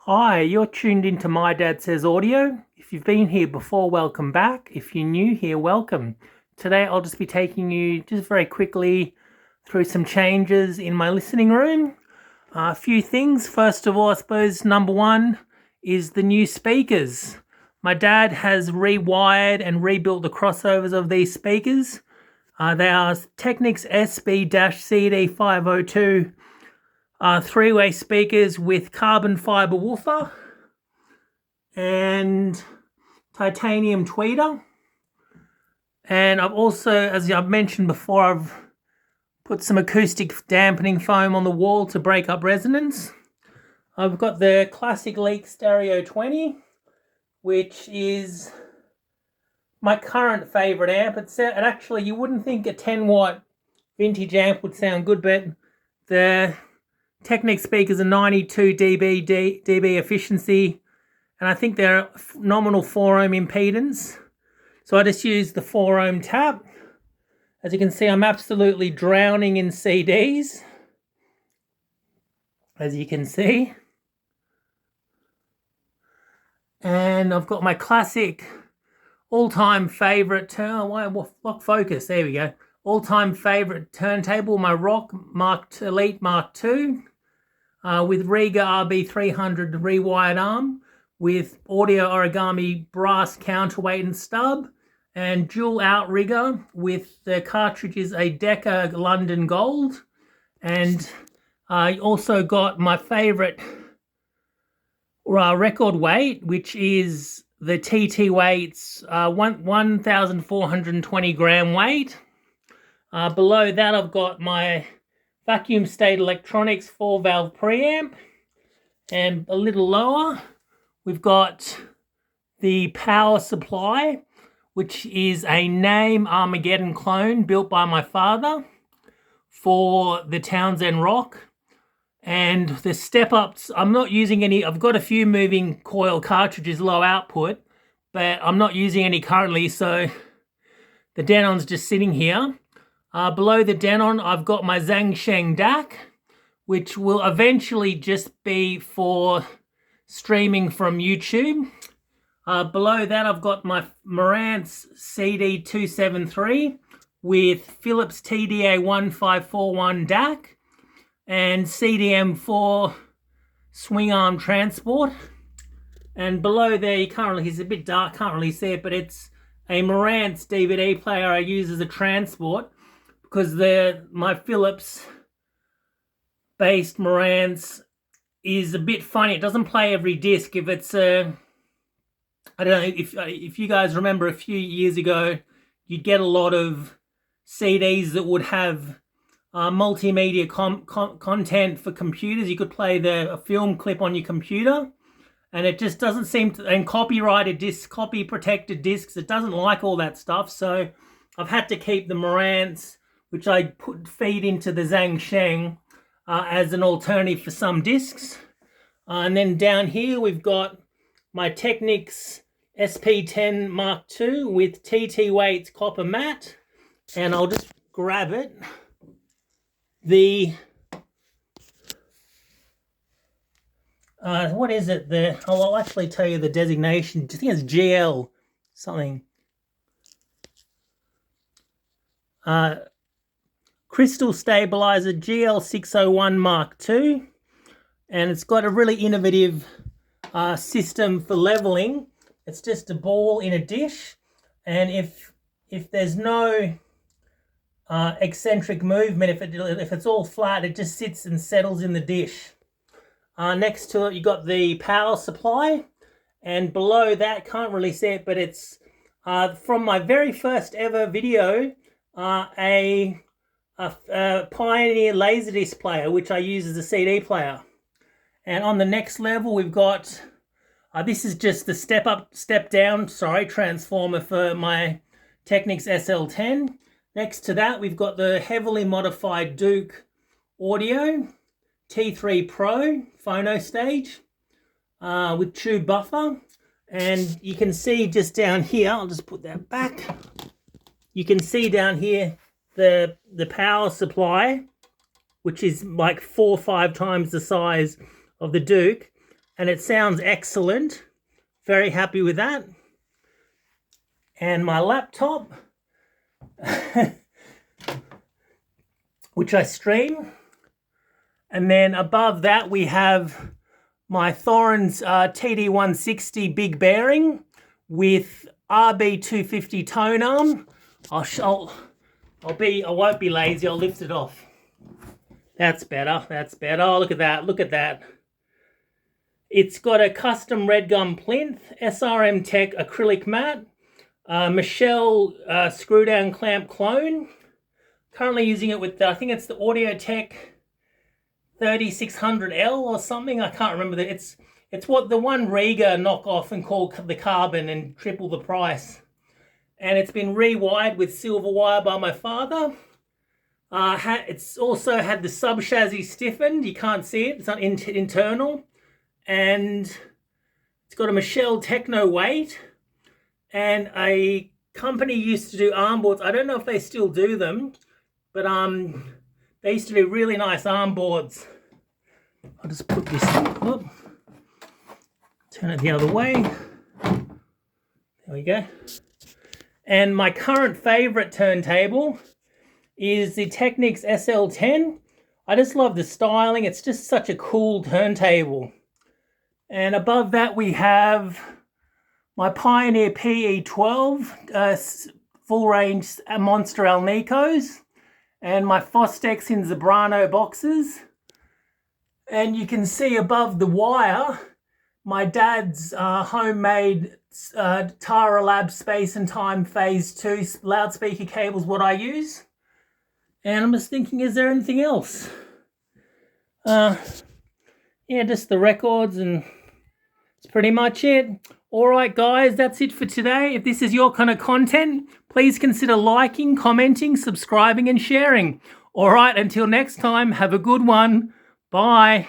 Hi, you're tuned into My Dad Says Audio. If you've been here before, welcome back. If you're new here, welcome. Today I'll just be taking you just very quickly through some changes in my listening room. A few things. First of all, I suppose number one is the new speakers. My dad has rewired and rebuilt the crossovers of these speakers. They are Technics SB-CD502 three-way speakers with carbon fiber woofer and titanium tweeter. And I've also, as I've mentioned before, I've put some acoustic dampening foam on the wall to break up resonance. I've got the Classic Leak Stereo 20, which is my current favorite amp. It actually, you wouldn't think a 10-watt vintage amp would sound good, but the Technics speakers are 92 dB efficiency, and I think they're nominal 4 ohm impedance. So I just use the 4 ohm tap. As you can see, I'm absolutely drowning in CDs, as you can see. And I've got my classic all-time favorite, lock focus, there we go. All-time favorite turntable, my Rock Elite Mark II. With Riga RB300 rewired arm, with audio origami brass counterweight and stub, and dual outrigger with the cartridge is a Decca London Gold. And I also got my favorite record weight, which is the TT Weights 1,420 gram weight. Below that I've got my Vacuum State Electronics 4-valve preamp, and a little lower we've got the power supply, which is a Name Armageddon clone built by my father for the Townsend Rock. And the step-ups, I'm not using any. I've got a few moving coil cartridges, low output, but I'm not using any currently, so the Denon's just sitting here. Below the Denon, I've got my Zhangsheng DAC, which will eventually just be for streaming from YouTube. Below that, I've got my Marantz CD273 with Philips TDA1541 DAC and CDM4 swing arm transport. And below there, it's a bit dark, can't really see it, but it's a Marantz DVD player I use as a transport, because my Philips based Marantz is a bit funny. It doesn't play every disc. If it's I don't know if you guys remember a few years ago, you'd get a lot of CDs that would have multimedia content for computers. You could play a film clip on your computer, and it just doesn't seem to, and copyrighted discs, copy protected discs, it doesn't like all that stuff. So I've had to keep the Marantz, which I feed into the Zhangsheng as an alternative for some discs. And then down here we've got my Technics SP10 Mark II with TT Weights copper matte. And I'll just grab it. What is it? I'll actually tell you the designation. I think it's GL something. Crystal Stabilizer GL601 Mark II, and it's got a really innovative system for leveling. It's just a ball in a dish, and if there's no eccentric movement, if it's all flat, it just sits and settles in the dish. Next to it, you got the power supply, and below that, can't really see it, but it's from my very first ever video, a Pioneer Laserdisc player, which I use as a CD player. And on the next level, we've got, this is just the step down transformer for my Technics SL10. Next to that, we've got the heavily modified Duke Audio T3 Pro Phono stage with tube buffer. And you can see just down here, I'll just put that back. You can see down here the power supply, which is like 4 or 5 times the size of the Duke. and it sounds excellent. Very happy with that. And my laptop, which I stream. And then above that we have my Thorens TD160 big bearing with RB250 tone arm. I won't be lazy, I'll lift it off. That's better, that's better. Oh, look at that, look at that. It's got a custom red gum plinth, SRM Tech acrylic mat, Michelle screw down clamp clone. Currently using it with, I think it's the Audio Tech 3600L or something. I can't remember that. It's what the one Riga knockoff and called the Carbon and triple the price. And it's been rewired with silver wire by my father. It's also had the sub chassis stiffened. You can't see it. It's not internal. And it's got a Michelle Techno weight. And a company used to do arm boards. I don't know if they still do them, but they used to do really nice arm boards. I'll just put this up. Turn it the other way. There we go. And my current favorite turntable is the Technics SL10. I just love the styling. It's just such a cool turntable. And above that we have my Pioneer PE12 full range Monster Alnicos and my Fostex in Zebrano boxes. And you can see above the wire my dad's homemade Tara Lab Space and Time Phase 2 loudspeaker cables, what I use. And I'm just thinking, is there anything else? Yeah, just the records, and that's pretty much it. All right, guys, that's it for today. If this is your kind of content, please consider liking, commenting, subscribing, and sharing. All right, until next time, have a good one. Bye.